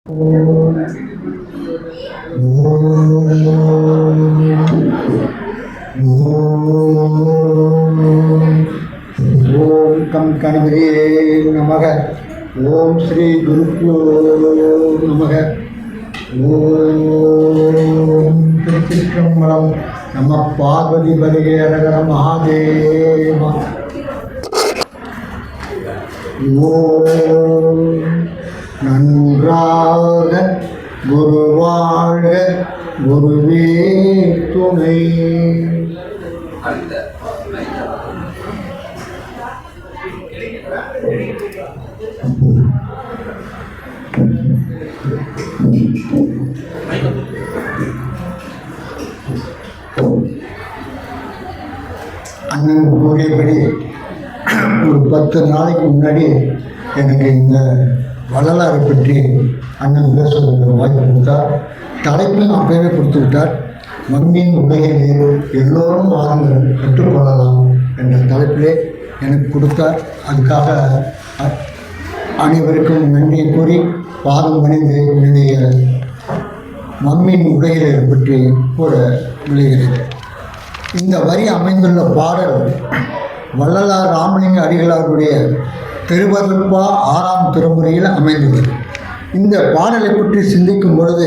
ஓம் கணபதியே நமக. ஓம் ஸ்ரீ குருப்யோ நமக. ஓம் திருச்சிற்றம்பலம். நம பார்வதி பரிகே அரகர மகாதேவ. ஓம் நன்றாக குருவாழ குருவே துணை. அண்ணன் கூறியபடி ஒரு 10 நாளைக்கு முன்னாடி எனக்கு இந்த வள்ளலாரை பற்றி அண்ணன் பேசுவதற்கு வாய்ப்பு கொடுத்தார். தலைப்பையும் அப்பவே கொடுத்து விட்டார். மண்ணின் உலகிலே எல்லோரும் வாருங்கள் கற்றுக்கொள்ளலாம் என்ற தலைப்பிலே எனக்கு கொடுத்தார். அதுக்காக அனைவருக்கும் நன்றியை கூறி பாதம் பணிந்து என்னுடைய மண்ணின் உலகிலே பற்றி கூட விளைகிறது. இந்த வரி அமைந்துள்ள பாடல் வள்ளலார் ராமலிங்க அடிகளாருடைய திருவருட்பா 6ஆம் திருமுறையில் அமைந்துள்ளது. இந்த பாடலை பற்றி சிந்திக்கும் பொழுது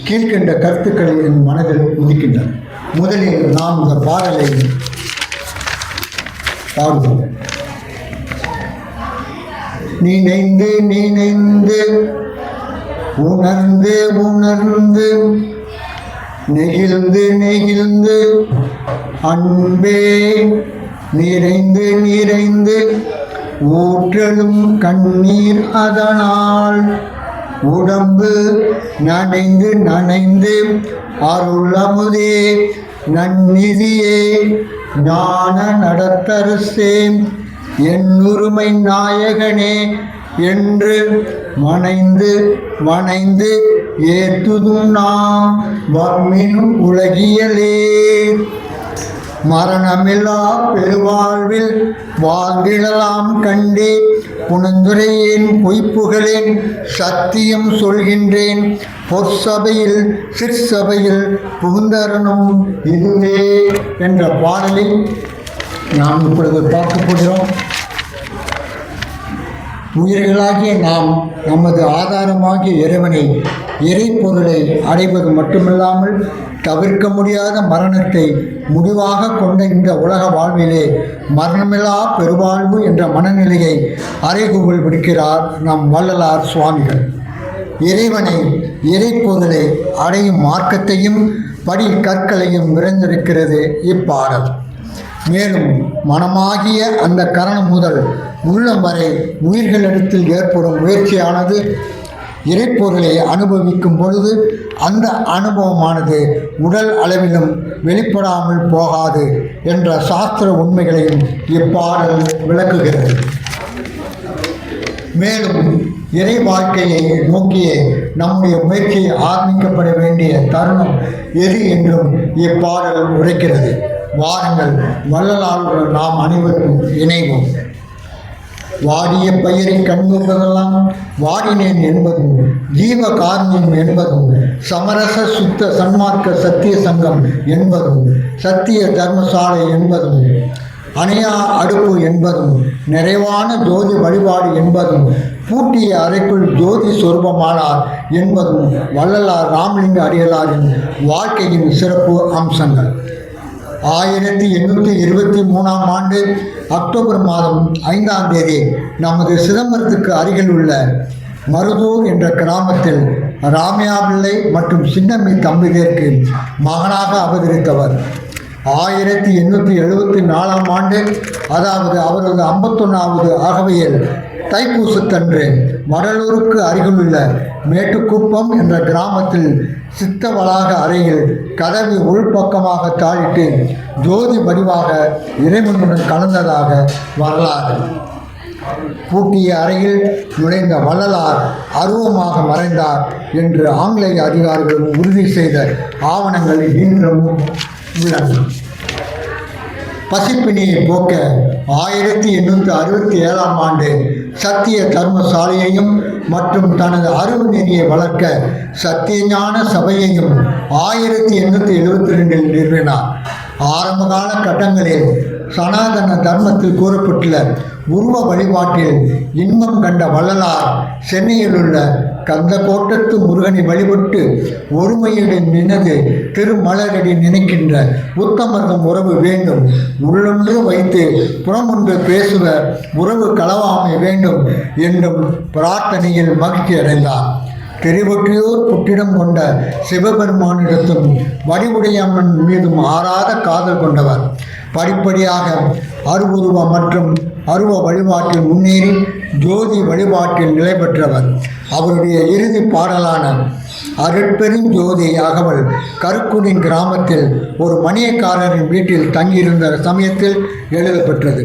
கீழ்கண்ட கருத்துக்களை என் மனதில் உதிக்கின்றன. முதலில் நாம் இந்த பாடலை பாடுவோம். நினைந்து நினைந்து உணர்ந்து உணர்ந்து நெகிழ்ந்து நெகிழ்ந்து அன்பே நிறைந்து நிறைந்து ஊற்றலும் கண்ணீர் அதனால் உடம்பு நனைந்து நனைந்து அருளமுதே நன்னிதியே ஞான நடத்தரசே என்னுரிமை நாயகனே என்று வணைந்து வணைந்து ஏத்துதும் நாம் வம்மினும் உலகியலே. மரணமில்லா பெருவாழ்வில் வாழ்ந்திடலாம் கண்டே புனந்துரையேன் பொய்ப்புகளேன் சத்தியம் சொல்கின்றேன் பொற்சபையில் சிற்சபையில் புகுந்தரணும் இதுவே என்ற பாடலில் நாம் இப்பொழுது பார்க்க போகிறோம். உயிர்களாகிய நாம் நமது ஆதாரமாகிய இறைவனை இறைப்பொருளை அடைவது மட்டுமில்லாமல் தவிர்க்க முடியாத மரணத்தை முடிவாக கொண்ட இந்த உலக வாழ்விலே மரணமில்லா பெருவாழ்வு என்ற மனநிலையை அறைகூவல் விடுக்கிறார் நம் வள்ளலார் சுவாமிகள். இறைவனை இறைப்பொருளை அடையும் மார்க்கத்தையும் படி கற்களையும் நிறைந்திருக்கிறது இப்பாடல். மேலும் மனமாகிய அந்த கரணம் முதல் உள்ளம் வரை உயிர்களிடத்தில் ஏற்படும் முயற்சியானது இறைப்பொருளை அனுபவிக்கும் பொழுது அந்த அனுபவமானது உடல் அளவிலும் வெளிப்படாமல் போகாது என்ற சாஸ்திர உண்மைகளையும் இப்பாடல் விளக்குகிறது. மேலும் இறை வாழ்க்கையை நோக்கிய நம்முடைய முயற்சி ஆரம்பிக்கப்பட வேண்டிய தருணம் எது என்றும் இப்பாடல் உரைக்கிறது. வாருங்கள் வள்ளலாருடன் நாம் அனைவரும் இணைவோம். வாடிய பயிரை கண்ணுவதெல்லாம் வாடினேன் என்பதும் ஜீவ காரணம் என்பதும் சமரச சுத்த சன்மார்க்க சத்திய சங்கம் என்பதும் சத்திய தர்மசாலை என்பதும் அணையா அடுப்பு என்பதும் நிறைவான ஜோதி வழிபாடு என்பதும் பூட்டிய அறைக்குள் ஜோதி சொரூபமானார் என்பதும் வள்ளலார் ராமலிங்க அடிகளாரின் வாழ்க்கையின் சிறப்பு அம்சங்கள். 1823ஆம் ஆண்டு அக்டோபர் மாதம் 5ஆம் தேதி நமது சிதம்பரத்துக்கு அருகில் உள்ள மருதூர் என்ற கிராமத்தில் ராமையாபிள்ளை மற்றும் சின்னம்மி தம்பிதேருக்கு மகனாக அவதரித்தவர். 1874ஆம் ஆண்டு, அதாவது அவரது 51வது அகவையில் தைப்பூசத்தன்று வடலூருக்கு அருகிலுள்ள மேட்டுக்குப்பம் என்ற கிராமத்தில் சித்த வளாக அறையில் கதவி உள்பக்கமாக தாழிட்டு ஜோதி வடிவாக இறைவனுடன் கலந்ததாக வரலாறு. பூட்டிய அறையில் நுழைந்த வள்ளலார் அருவமாக மறைந்தார் என்று ஆங்கிலேய அதிகாரிகள் உறுதி செய்த ஆவணங்கள் இன்றும் உள்ளன. பசிப்பினியை போக்க 1867ஆம் ஆண்டு சத்திய தர்மசாலையையும் மற்றும் தனது அறிவு நெறியை வளர்க்க சத்தியஞான சபையையும் 1872 நிறுவினார். ஆரம்பகால கட்டங்களில் சனாதன தர்மத்தில் கூறப்பட்டுள்ள உருவ வழிபாட்டில் இன்பம் கண்ட வள்ளலார் சென்னையில் உள்ள கந்தக்கோட்டத்து முருகனை வழிபட்டு ஒருமையுடன் நினைந்து திருமலரடி நினைக்கின்ற உத்தமர்தம் உறவு வேண்டும், உள்ளொன்று வைத்து புறமொன்று பேசுவர் உறவு களவாமை வேண்டும் என்றும் பிரார்த்தனையில் மகிழ்ச்சி அடைந்தார். திருவொற்றியூர் புற்றிடம் கொண்ட சிவபெருமானிடத்தும் வடிவுடையம்மன் மீதும் ஆறாத காதல் கொண்டவர். படிப்படியாக அருவுருவ மற்றும் அருவ வழிபாட்டில் முன்னேறி ஜோதி வழிபாட்டில் நிலை பெற்றவர். அவருடைய இறுதி பாடலான அருட்பெருஞ்சோதி அகவல் கருக்குடின் கிராமத்தில் ஒரு மணியக்காரரின் வீட்டில் தங்கியிருந்த சமயத்தில் எழுதப்பெற்றது.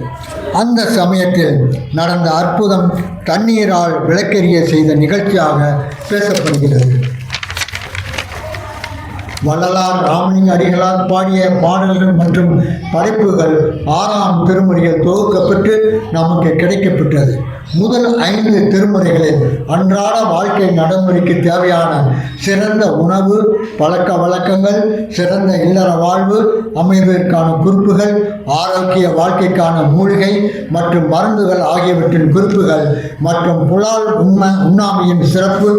அந்த சமயத்தில் நடந்த அற்புதம் தண்ணீரால் விளக்கெரிய செய்த நிகழ்ச்சியாக பேசப்படுகிறது. வள்ளலார் ராமலிங்க அடிகளார் பாடிய பாடல்கள் மற்றும் படைப்புகள் 6ஆம் திருமுறையில் தொகுக்கப்பட்டு நமக்கு கிடைக்கப்பெற்றது. முதல் 5 திருமுறைகளில் அன்றாட வாழ்க்கை நடைமுறைக்கு தேவையான சிறந்த உணவு பழக்க வழக்கங்கள், சிறந்த இல்லற வாழ்வு அமைவதற்கான குறிப்புகள், ஆரோக்கிய வாழ்க்கைக்கான மூலிகை மற்றும் மருந்துகள் ஆகியவற்றின் குறிப்புகள் மற்றும் புலால் உண்ணாமையின் சிறப்பு,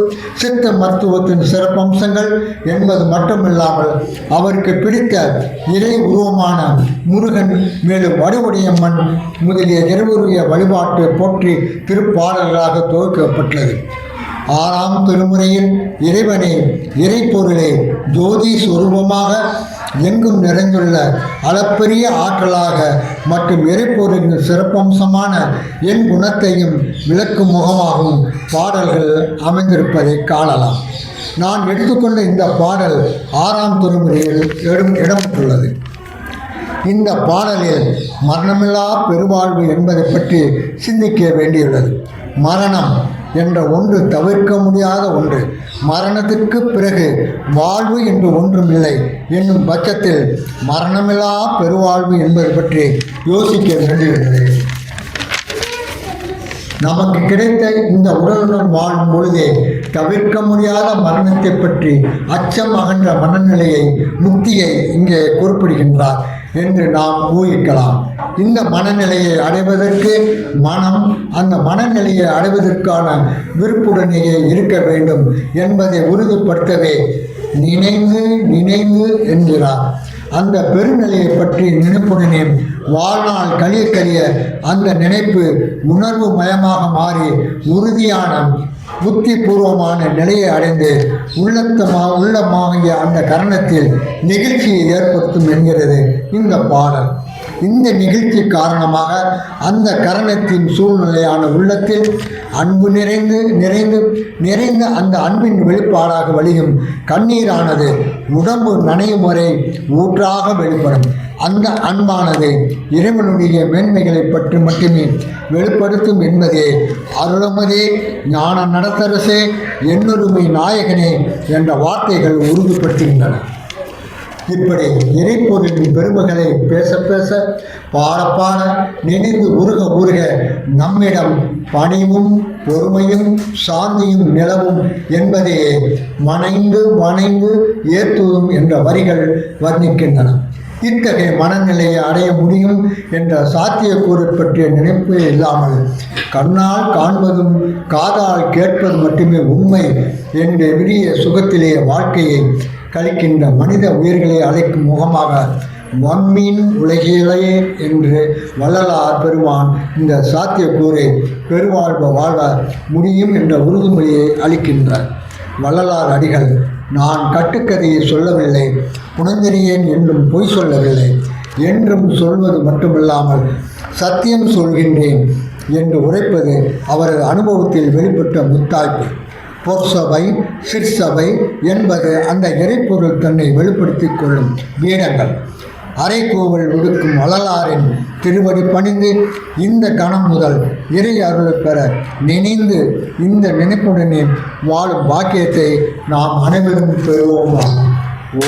சித்த மருத்துவத்தின் சிறப்பம்சங்கள் என்பது மட்டுமில்லாமல் அவருக்கு பிடித்த இறை உருவமான முருகன் மேலும் வடிவுடையம்மன் முதலிய நிறைவுரிய வழிபாட்டு போற்றி திருப்பாடல்களாக தொகுக்கப்பட்டது. 6ஆம் திருமுறையில் இறைவனே இறைப்பொருளே ஜோதி சுரூபமாக எங்கும் நிறைந்துள்ள அளப்பெரிய ஆற்றலாக மற்றும் இறைப்பொருளின் சிறப்பம்சமான என் குணத்தையும் விளக்கும் முகமாகவும் பாடல்கள் அமைந்திருப்பதை காணலாம். நான் எடுத்துக்கொண்ட இந்த பாடல் 6ஆம் திருமுறையில் இடம்பெற்றுள்ளது. இந்த பாடலில் மரணமில்லா பெருவாழ்வு என்பதை பற்றி சிந்திக்க வேண்டியுள்ளது. மரணம் என்ற ஒன்று தவிர்க்க முடியாத ஒன்று. மரணத்திற்கு பிறகு வாழ்வு என்று ஒன்றும் இல்லை என்னும் பட்சத்தில் மரணமில்லா பெருவாழ்வு என்பதை பற்றி யோசிக்க வேண்டியுள்ளது. நமக்கு கிடைத்த இந்த உடலுடன் வாழும் பொழுதே தவிர்க்க முடியாத மரணத்தை பற்றி அச்சம் அகன்ற மனநிலையை, முக்தியை இங்கே குறிப்பிடுகின்றார் என்று நாம் ஊகிக்கலாம். இந்த மனநிலையை அடைவதற்கு மனம் அந்த மனநிலையை அடைவதற்கான விருப்புடனேயே இருக்க வேண்டும் என்பதை உறுதிப்படுத்தவே நினைந்து நினைந்து என்கிறார். அந்த பெருநிலையை பற்றி நினைப்புடனே வாழ்நாள் கழிய கழிய அந்த நினைப்பு உணர்வு மயமாக மாறி உறுதியான புத்திபூர்வமான நிலையை அடைந்து உள்ளமாகிய அந்த கரணத்தில் நிகழ்ச்சியை ஏற்படுத்தும் என்கிறது இந்த பாடல். இந்த நிகழ்ச்சி காரணமாக அந்த கரணத்தின் சூழ்நிலையான உள்ளத்தில் அன்பு நிறைந்த அந்த அன்பின் வெளிப்பாடாக வழியும் கண்ணீரானது உடம்பு நனையும் வரை ஊற்றாக வெளிப்படும். அந்த அன்பானது இறைவனுடைய மேன்மைகளை பற்றி மட்டுமே வெளிப்படுத்தும் என்பதே அருளமதே ஞான நடத்தரசே என்னொருமை நாயகனே என்ற வார்த்தைகள் உறுதிப்படுத்துகின்றன. இப்படி இறைப்பொருளின் பெருமைகளை பேச பேச பாட பாட நினைந்து உருக நம்மிடம் பணிவும் பொறுமையும் சாந்தியும் நிலவும் என்பதே வணைந்து ஏற்றுவதும் என்ற வரிகள் வர்ணிக்கின்றன. இத்தகைய மனநிலையை அடைய முடியும் என்ற சாத்தியக்கூறு பற்றிய நினைப்பே இல்லாமல் கண்ணால் காண்பதும் காதால் கேட்பது மட்டுமே உண்மை என்ற விரிய சுகத்திலே வாழ்க்கையை கழிக்கின்ற மனித உயிர்களை அழைக்கும் முகமாக மம்மின் உலகிலேயே என்று வள்ளலார் பெருமான் இந்த சாத்தியக்கூறை பெருவாழ்வு வாழ முடியும் என்ற உறுதிமொழியை அளிக்கின்றார். வள்ளலார் அடிகள் நான் கட்டுக்கதையை சொல்லவில்லை, புனந்தெரியேன் என்றும் பொய் சொல்லவில்லை, என்றும் சொல்வது மட்டுமில்லாமல் சத்தியம் சொல்கின்றேன் என்று உரைப்பது அவரது அனுபவத்தில் வெளிப்பட்ட முத்தாய்ப்பு. பொற்சபை சிற்சபை என்பது அந்த இறைப்பொருள் தன்னை வெளிப்படுத்திக் கொள்ளும் வீடங்கள். அரைக்கூவல் விடுக்கும் வள்ளலாரின் திருவடி பணிந்து இந்த கணம் முதல் இறை அருளை பெற நினைந்து இந்த நினைப்புடனே வாழும் பாக்கியத்தை நாம் அனைவரும் பெறுவோம். ஓ